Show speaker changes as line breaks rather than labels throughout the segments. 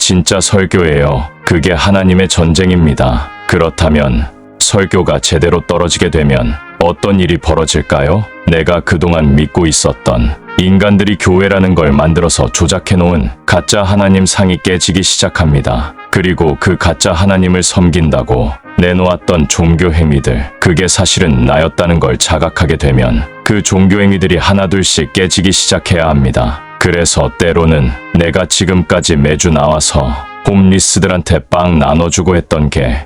진짜 설교예요. 그게 하나님의 전쟁입니다. 그렇다면 설교가 제대로 떨어지게 되면 어떤 일이 벌어질까요? 내가 그동안 믿고 있었던 인간들이 교회라는 걸 만들어서 조작해놓은 가짜 하나님 상이 깨지기 시작합니다. 그리고 그 가짜 하나님을 섬긴다고 내놓았던 종교 행위들, 그게 사실은 나였다는 걸 자각하게 되면 그 종교 행위들이 하나둘씩 깨지기 시작해야 합니다. 그래서 때로는 내가 지금까지 매주 나와서 홈리스들한테 빵 나눠주고 했던 게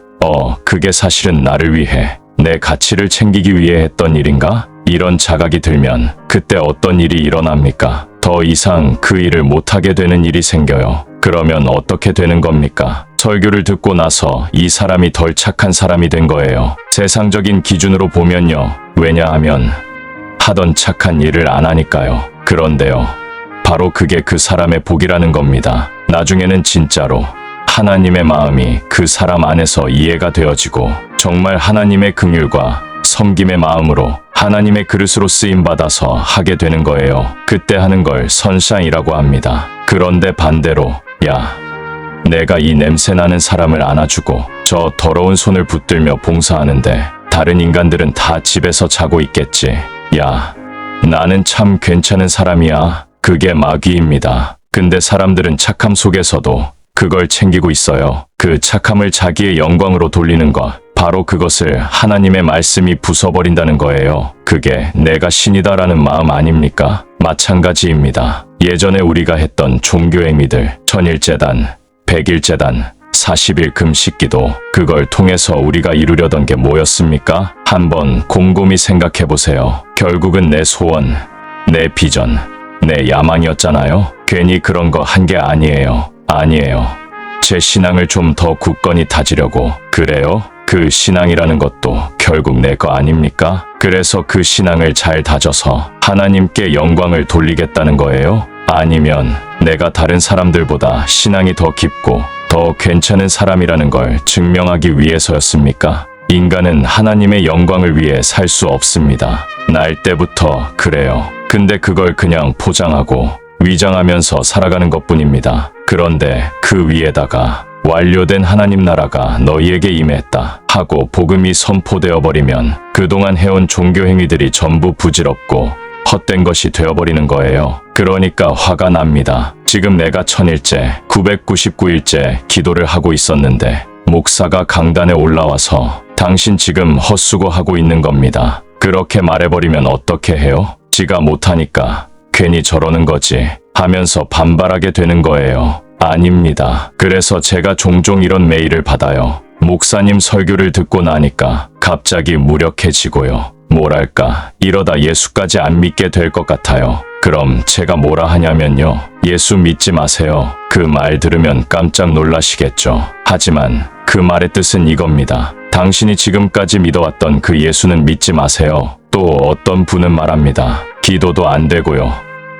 그게 사실은 나를 위해 내 가치를 챙기기 위해 했던 일인가? 이런 자각이 들면 그때 어떤 일이 일어납니까? 더 이상 그 일을 못하게 되는 일이 생겨요. 그러면 어떻게 되는 겁니까? 설교를 듣고 나서 이 사람이 덜 착한 사람이 된 거예요. 세상적인 기준으로 보면요. 왜냐하면 하던 착한 일을 안 하니까요. 그런데요. 바로 그게 그 사람의 복이라는 겁니다. 나중에는 진짜로 하나님의 마음이 그 사람 안에서 이해가 되어지고 정말 하나님의 긍휼과 섬김의 마음으로 하나님의 그릇으로 쓰임받아서 하게 되는 거예요. 그때 하는 걸 선샤인이라고 합니다. 그런데 반대로 내가 이 냄새나는 사람을 안아주고 저 더러운 손을 붙들며 봉사하는데 다른 인간들은 다 집에서 자고 있겠지. 나는 참 괜찮은 사람이야. 그게 마귀입니다. 근데 사람들은 착함 속에서도 그걸 챙기고 있어요. 그 착함을 자기의 영광으로 돌리는 것. 바로 그것을 하나님의 말씀이 부숴버린다는 거예요. 그게 내가 신이다라는 마음 아닙니까? 마찬가지입니다. 예전에 우리가 했던 종교 행위들, 천일재단, 백일재단, 40일 금식기도, 그걸 통해서 우리가 이루려던 게 뭐였습니까? 한번 곰곰이 생각해보세요. 결국은 내 소원, 내 비전, 내 야망이었잖아요. 괜히 그런 거 한 게 아니에요. 제 신앙을 좀 더 굳건히 다지려고. 그래요? 그 신앙이라는 것도 결국 내 거 아닙니까? 그래서 그 신앙을 잘 다져서 하나님께 영광을 돌리겠다는 거예요? 아니면 내가 다른 사람들보다 신앙이 더 깊고 더 괜찮은 사람이라는 걸 증명하기 위해서였습니까? 인간은 하나님의 영광을 위해 살 수 없습니다. 날 때부터 그래요. 근데 그걸 그냥 포장하고 위장하면서 살아가는 것뿐입니다. 그런데 그 위에다가 완료된 하나님 나라가 너희에게 임했다 하고 복음이 선포되어 버리면 그동안 해온 종교 행위들이 전부 부질없고 헛된 것이 되어버리는 거예요. 그러니까 화가 납니다. 지금 내가 1000일째, 999일째 기도를 하고 있었는데 목사가 강단에 올라와서 당신 지금 헛수고하고 있는 겁니다. 그렇게 말해버리면 어떻게 해요? 지가 못하니까 괜히 저러는 거지 하면서 반발하게 되는 거예요. 아닙니다. 그래서 제가 종종 이런 메일을 받아요. 목사님 설교를 듣고 나니까 갑자기 무력해지고요. 뭐랄까, 이러다 예수까지 안 믿게 될 것 같아요. 그럼 제가 뭐라 하냐면요. 예수 믿지 마세요. 그 말 들으면 깜짝 놀라시겠죠. 하지만 그 말의 뜻은 이겁니다. 당신이 지금까지 믿어왔던 그 예수는 믿지 마세요. 또 어떤 분은 말합니다. 기도도 안 되고요.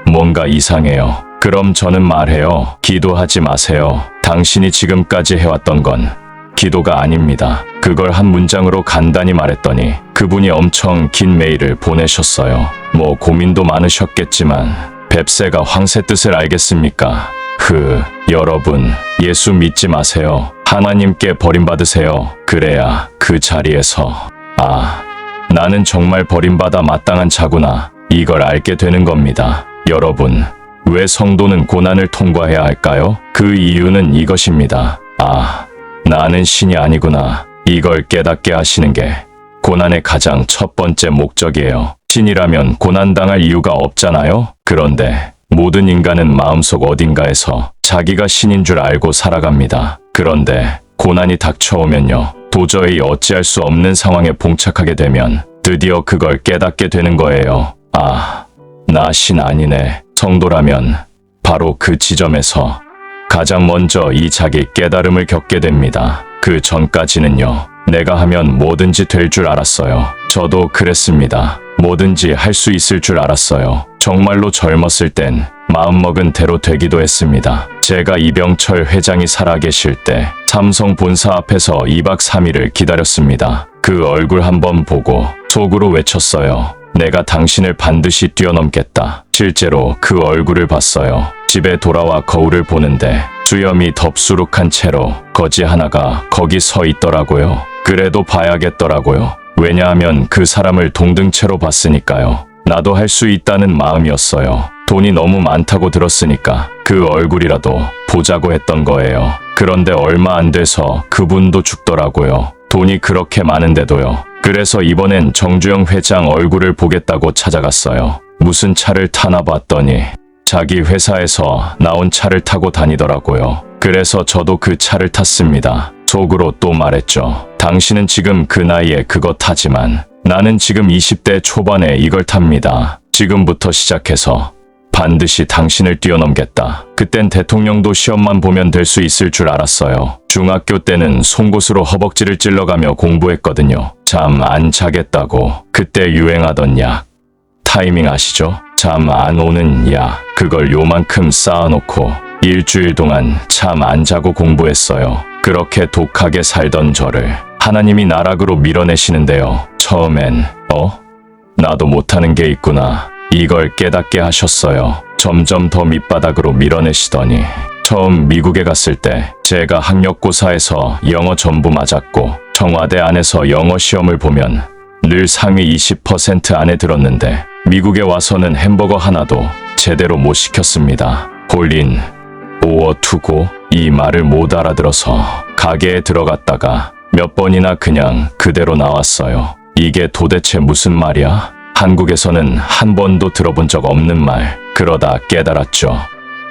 뭔가 이상해요. 그럼 저는 말해요. 기도하지 마세요. 당신이 지금까지 해왔던 건 기도가 아닙니다. 그걸 한 문장으로 간단히 말했더니 그분이 엄청 긴 메일을 보내셨어요. 뭐 고민도 많으셨겠지만 뱁새가 황새 뜻을 알겠습니까? 여러분, 예수 믿지 마세요. 하나님께 버림받으세요. 그래야 그 자리에서 나는 정말 버림받아 마땅한 자구나, 이걸 알게 되는 겁니다. 여러분, 왜 성도는 고난을 통과해야 할까요? 그 이유는 이것입니다. 나는 신이 아니구나. 이걸 깨닫게 하시는 게 고난의 가장 첫 번째 목적이에요. 신이라면 고난당할 이유가 없잖아요? 그런데 모든 인간은 마음속 어딘가에서 자기가 신인 줄 알고 살아갑니다. 그런데 고난이 닥쳐오면요. 도저히 어찌할 수 없는 상황에 봉착하게 되면 드디어 그걸 깨닫게 되는 거예요. 나 신 아니네. 성도라면 바로 그 지점에서 가장 먼저 이 자기 깨달음을 겪게 됩니다. 그 전까지는요. 내가 하면 뭐든지 될 줄 알았어요. 저도 그랬습니다. 뭐든지 할 수 있을 줄 알았어요. 정말로 젊었을 땐 마음먹은 대로 되기도 했습니다. 제가 이병철 회장이 살아계실 때 삼성 본사 앞에서 2박 3일을 기다렸습니다. 그 얼굴 한번 보고 속으로 외쳤어요. 내가 당신을 반드시 뛰어넘겠다. 실제로 그 얼굴을 봤어요. 집에 돌아와 거울을 보는데 수염이 덥수룩한 채로 거지 하나가 거기 서 있더라고요. 그래도 봐야겠더라고요. 왜냐하면 그 사람을 동등채로 봤으니까요. 나도 할 수 있다는 마음이었어요. 돈이 너무 많다고 들었으니까 그 얼굴이라도 보자고 했던 거예요. 그런데 얼마 안 돼서 그분도 죽더라고요. 돈이 그렇게 많은데도요. 그래서 이번엔 정주영 회장 얼굴을 보겠다고 찾아갔어요. 무슨 차를 타나 봤더니 자기 회사에서 나온 차를 타고 다니더라고요. 그래서 저도 그 차를 탔습니다. 속으로 또 말했죠. 당신은 지금 그 나이에 그거 타지만 나는 지금 20대 초반에 이걸 탑니다. 지금부터 시작해서 반드시 당신을 뛰어넘겠다. 그땐 대통령도 시험만 보면 될 수 있을 줄 알았어요. 중학교 때는 송곳으로 허벅지를 찔러가며 공부했거든요. 잠 안 자겠다고 그때 유행하던 약. 타이밍 아시죠? 잠 안 오는 약. 그걸 요만큼 쌓아놓고 일주일 동안 잠 안 자고 공부했어요. 그렇게 독하게 살던 저를 하나님이 나락으로 밀어내시는데요. 처음엔 나도 못하는 게 있구나. 이걸 깨닫게 하셨어요. 점점 더 밑바닥으로 밀어내시더니 처음 미국에 갔을 때 제가 학력고사에서 영어 전부 맞았고 청와대 안에서 영어 시험을 보면 늘 상위 20% 안에 들었는데 미국에 와서는 햄버거 하나도 제대로 못 시켰습니다. 홀린, 오어 투고 이 말을 못 알아들어서 가게에 들어갔다가 몇 번이나 그냥 그대로 나왔어요. 이게 도대체 무슨 말이야? 한국에서는 한 번도 들어본 적 없는 말. 그러다 깨달았죠.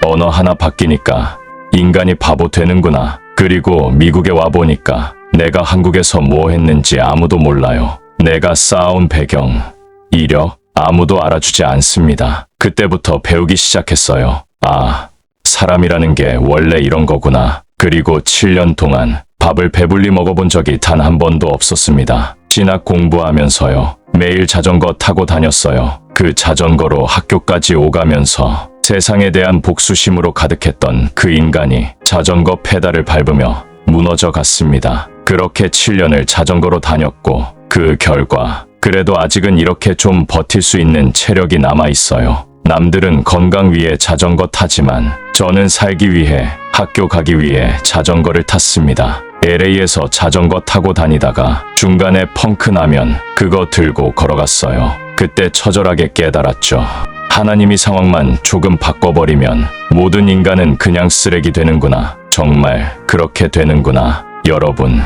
언어 하나 바뀌니까 인간이 바보 되는구나. 그리고 미국에 와보니까 내가 한국에서 뭐 했는지 아무도 몰라요. 내가 쌓아온 배경, 이력 아무도 알아주지 않습니다. 그때부터 배우기 시작했어요. 아, 사람이라는 게 원래 이런 거구나. 그리고 7년 동안 밥을 배불리 먹어본 적이 단 한 번도 없었습니다. 진학 공부하면서요. 매일 자전거 타고 다녔어요. 그 자전거로 학교까지 오가면서 세상에 대한 복수심으로 가득했던 그 인간이 자전거 페달을 밟으며 무너져 갔습니다. 그렇게 7년을 자전거로 다녔고 그 결과 그래도 아직은 이렇게 좀 버틸 수 있는 체력이 남아 있어요. 남들은 건강 위해 자전거 타지만 저는 살기 위해 학교 가기 위해 자전거를 탔습니다. LA에서 자전거 타고 다니다가 중간에 펑크 나면 그거 들고 걸어갔어요. 그때 처절하게 깨달았죠. 하나님이 상황만 조금 바꿔버리면 모든 인간은 그냥 쓰레기 되는구나. 정말 그렇게 되는구나. 여러분,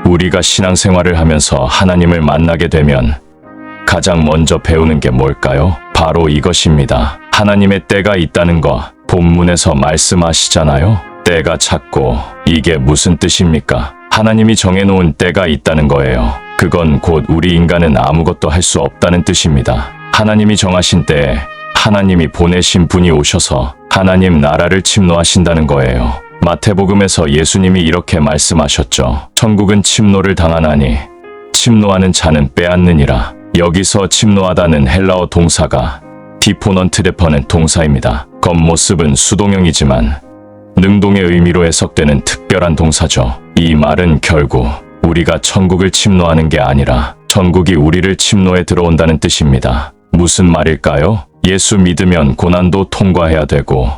우리가 신앙생활을 하면서 하나님을 만나게 되면 가장 먼저 배우는 게 뭘까요? 바로 이것입니다. 하나님의 때가 있다는 거 본문에서 말씀하시잖아요. 때가 찼고 이게 무슨 뜻입니까? 하나님이 정해놓은 때가 있다는 거예요. 그건 곧 우리 인간은 아무것도 할 수 없다는 뜻입니다. 하나님이 정하신 때에 하나님이 보내신 분이 오셔서 하나님 나라를 침노하신다는 거예요. 마태복음에서 예수님이 이렇게 말씀하셨죠. 천국은 침노를 당하나니 침노하는 자는 빼앗느니라. 여기서 침노하다는 헬라어 동사가 디포넌트레퍼는 동사입니다. 겉모습은 수동형이지만 능동의 의미로 해석되는 특별한 동사죠. 이 말은 결국 우리가 천국을 침노하는 게 아니라 천국이 우리를 침노해 들어온다는 뜻입니다. 무슨 말일까요? 예수 믿으면 고난도 통과해야 되고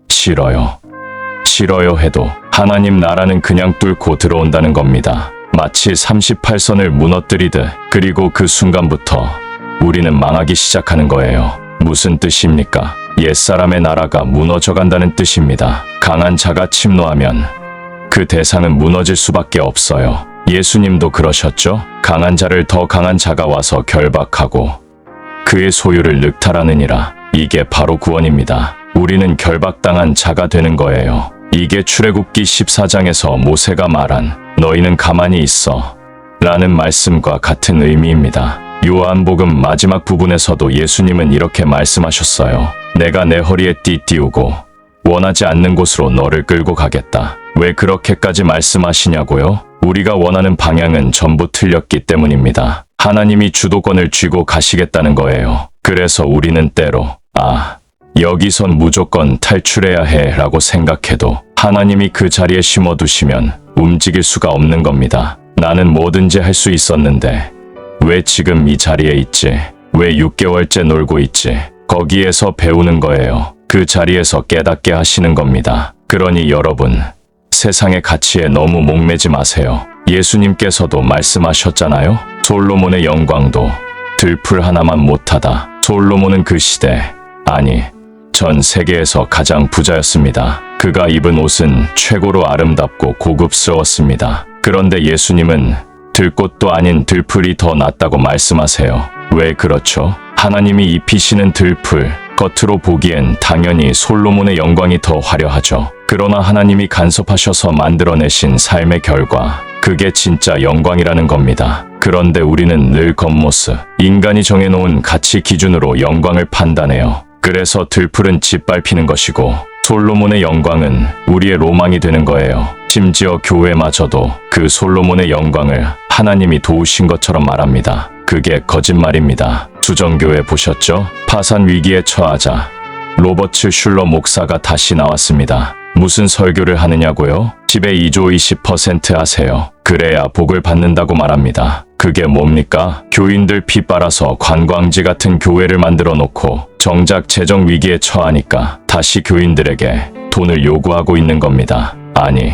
싫어요. 싫어요 해도 하나님 나라는 그냥 뚫고 들어온다는 겁니다. 마치 38선을 무너뜨리듯. 그리고 그 순간부터 우리는 망하기 시작하는 거예요. 무슨 뜻입니까? 옛사람의 나라가 무너져 간다는 뜻입니다. 강한 자가 침노하면 그 대상은 무너질 수밖에 없어요. 예수님도 그러셨죠? 강한 자를 더 강한 자가 와서 결박하고 그의 소유를 늑탈하느니라. 이게 바로 구원입니다. 우리는 결박당한 자가 되는 거예요. 이게 출애굽기 14장에서 모세가 말한 너희는 가만히 있어 라는 말씀과 같은 의미입니다. 요한복음 마지막 부분에서도 예수님은 이렇게 말씀하셨어요. 내가 내 허리에 띠 띄우고 원하지 않는 곳으로 너를 끌고 가겠다. 왜 그렇게까지 말씀하시냐고요? 우리가 원하는 방향은 전부 틀렸기 때문입니다. 하나님이 주도권을 쥐고 가시겠다는 거예요. 그래서 우리는 때로 여기선 무조건 탈출해야 해 라고 생각해도 하나님이 그 자리에 심어두시면 움직일 수가 없는 겁니다. 나는 뭐든지 할 수 있었는데 왜 지금 이 자리에 있지? 왜 6개월째 놀고 있지? 거기에서 배우는 거예요. 그 자리에서 깨닫게 하시는 겁니다. 그러니 여러분, 세상의 가치에 너무 목매지 마세요. 예수님께서도 말씀하셨잖아요. 솔로몬의 영광도 들풀 하나만 못하다. 솔로몬은 그 시대, 아니, 전 세계에서 가장 부자였습니다. 그가 입은 옷은 최고로 아름답고 고급스러웠습니다. 그런데 예수님은 들꽃도 아닌 들풀이 더 낫다고 말씀하세요. 왜 그렇죠? 하나님이 입히시는 들풀, 겉으로 보기엔 당연히 솔로몬의 영광이 더 화려하죠. 그러나 하나님이 간섭하셔서 만들어내신 삶의 결과, 그게 진짜 영광이라는 겁니다. 그런데 우리는 늘 겉모습, 인간이 정해놓은 가치 기준으로 영광을 판단해요. 그래서 들풀은 짓밟히는 것이고 솔로몬의 영광은 우리의 로망이 되는 거예요. 심지어 교회마저도 그 솔로몬의 영광을 하나님이 도우신 것처럼 말합니다. 그게 거짓말입니다. 수정교회 보셨죠? 파산 위기에 처하자 로버트 슐러 목사가 다시 나왔습니다. 무슨 설교를 하느냐고요? 집에 2조 20% 하세요. 그래야 복을 받는다고 말합니다. 그게 뭡니까? 교인들 피 빨아서 관광지 같은 교회를 만들어 놓고 정작 재정 위기에 처하니까 다시 교인들에게 돈을 요구하고 있는 겁니다. 아니,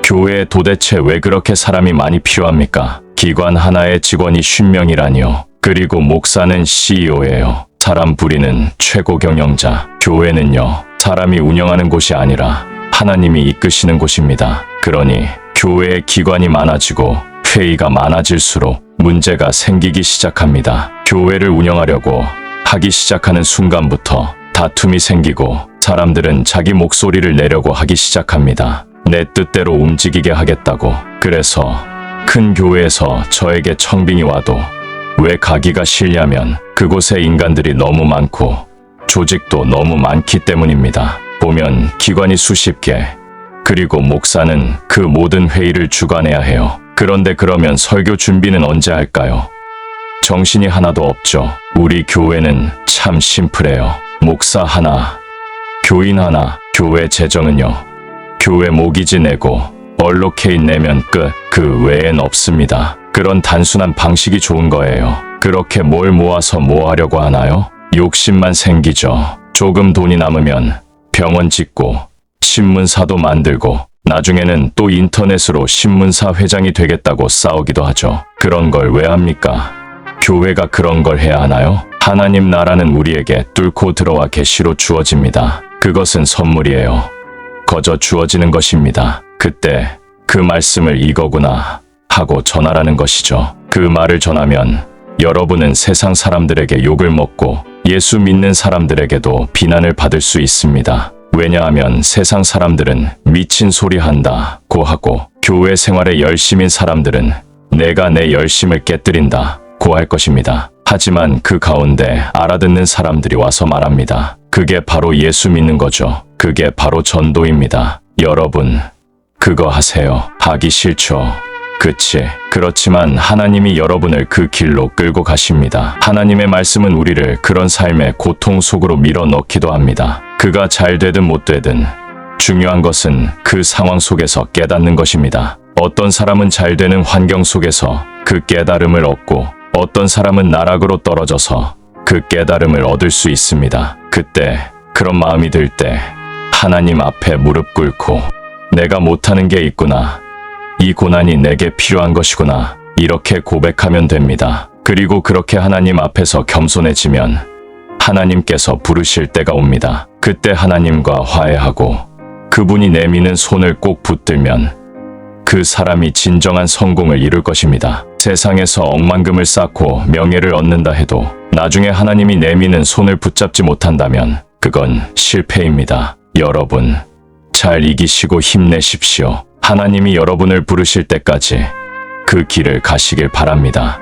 교회에 도대체 왜 그렇게 사람이 많이 필요합니까? 기관 하나의 직원이 50명이라니요. 그리고 목사는 CEO예요. 사람 부리는 최고 경영자. 교회는요, 사람이 운영하는 곳이 아니라 하나님이 이끄시는 곳입니다. 그러니 교회의 기관이 많아지고 회의가 많아질수록 문제가 생기기 시작합니다. 교회를 운영하려고 하기 시작하는 순간부터 다툼이 생기고 사람들은 자기 목소리를 내려고 하기 시작합니다. 내 뜻대로 움직이게 하겠다고. 그래서 큰 교회에서 저에게 청빙이 와도 왜 가기가 싫냐면 그곳에 인간들이 너무 많고 조직도 너무 많기 때문입니다. 보면 기관이 수십 개, 그리고 목사는 그 모든 회의를 주관해야 해요. 그런데 그러면 설교 준비는 언제 할까요? 정신이 하나도 없죠. 우리 교회는 참 심플해요. 목사 하나, 교인 하나, 교회 재정은요, 교회 모기지 내고 얼로케인 내면 끝. 그 외엔 없습니다. 그런 단순한 방식이 좋은 거예요. 그렇게 뭘 모아서 뭐 하려고 하나요? 욕심만 생기죠. 조금 돈이 남으면 병원 짓고 신문사도 만들고 나중에는 또 인터넷으로 신문사 회장이 되겠다고 싸우기도 하죠. 그런 걸 왜 합니까? 교회가 그런 걸 해야 하나요? 하나님 나라는 우리에게 뚫고 들어와 계시로 주어집니다. 그것은 선물이에요. 거저 주어지는 것입니다. 그때 그 말씀을 이거구나 하고 전하라는 것이죠. 그 말을 전하면 여러분은 세상 사람들에게 욕을 먹고 예수 믿는 사람들에게도 비난을 받을 수 있습니다. 왜냐하면 세상 사람들은 미친 소리 한다고 하고 교회 생활에 열심인 사람들은 내가 내 열심을 깨뜨린다고 할 것입니다. 하지만 그 가운데 알아듣는 사람들이 와서 말합니다. 그게 바로 예수 믿는 거죠. 그게 바로 전도입니다. 여러분, 그거 하세요. 하기 싫죠. 그치. 그렇지만 하나님이 여러분을 그 길로 끌고 가십니다. 하나님의 말씀은 우리를 그런 삶의 고통 속으로 밀어넣기도 합니다. 그가 잘 되든 못 되든 중요한 것은 그 상황 속에서 깨닫는 것입니다. 어떤 사람은 잘 되는 환경 속에서 그 깨달음을 얻고 어떤 사람은 나락으로 떨어져서 그 깨달음을 얻을 수 있습니다. 그때 그런 마음이 들 때 하나님 앞에 무릎 꿇고 내가 못하는 게 있구나. 이 고난이 내게 필요한 것이구나. 이렇게 고백하면 됩니다. 그리고 그렇게 하나님 앞에서 겸손해지면 하나님께서 부르실 때가 옵니다. 그때 하나님과 화해하고 그분이 내미는 손을 꼭 붙들면 그 사람이 진정한 성공을 이룰 것입니다. 세상에서 억만금을 쌓고 명예를 얻는다 해도 나중에 하나님이 내미는 손을 붙잡지 못한다면 그건 실패입니다. 여러분, 잘 이기시고 힘내십시오. 하나님이 여러분을 부르실 때까지 그 길을 가시길 바랍니다.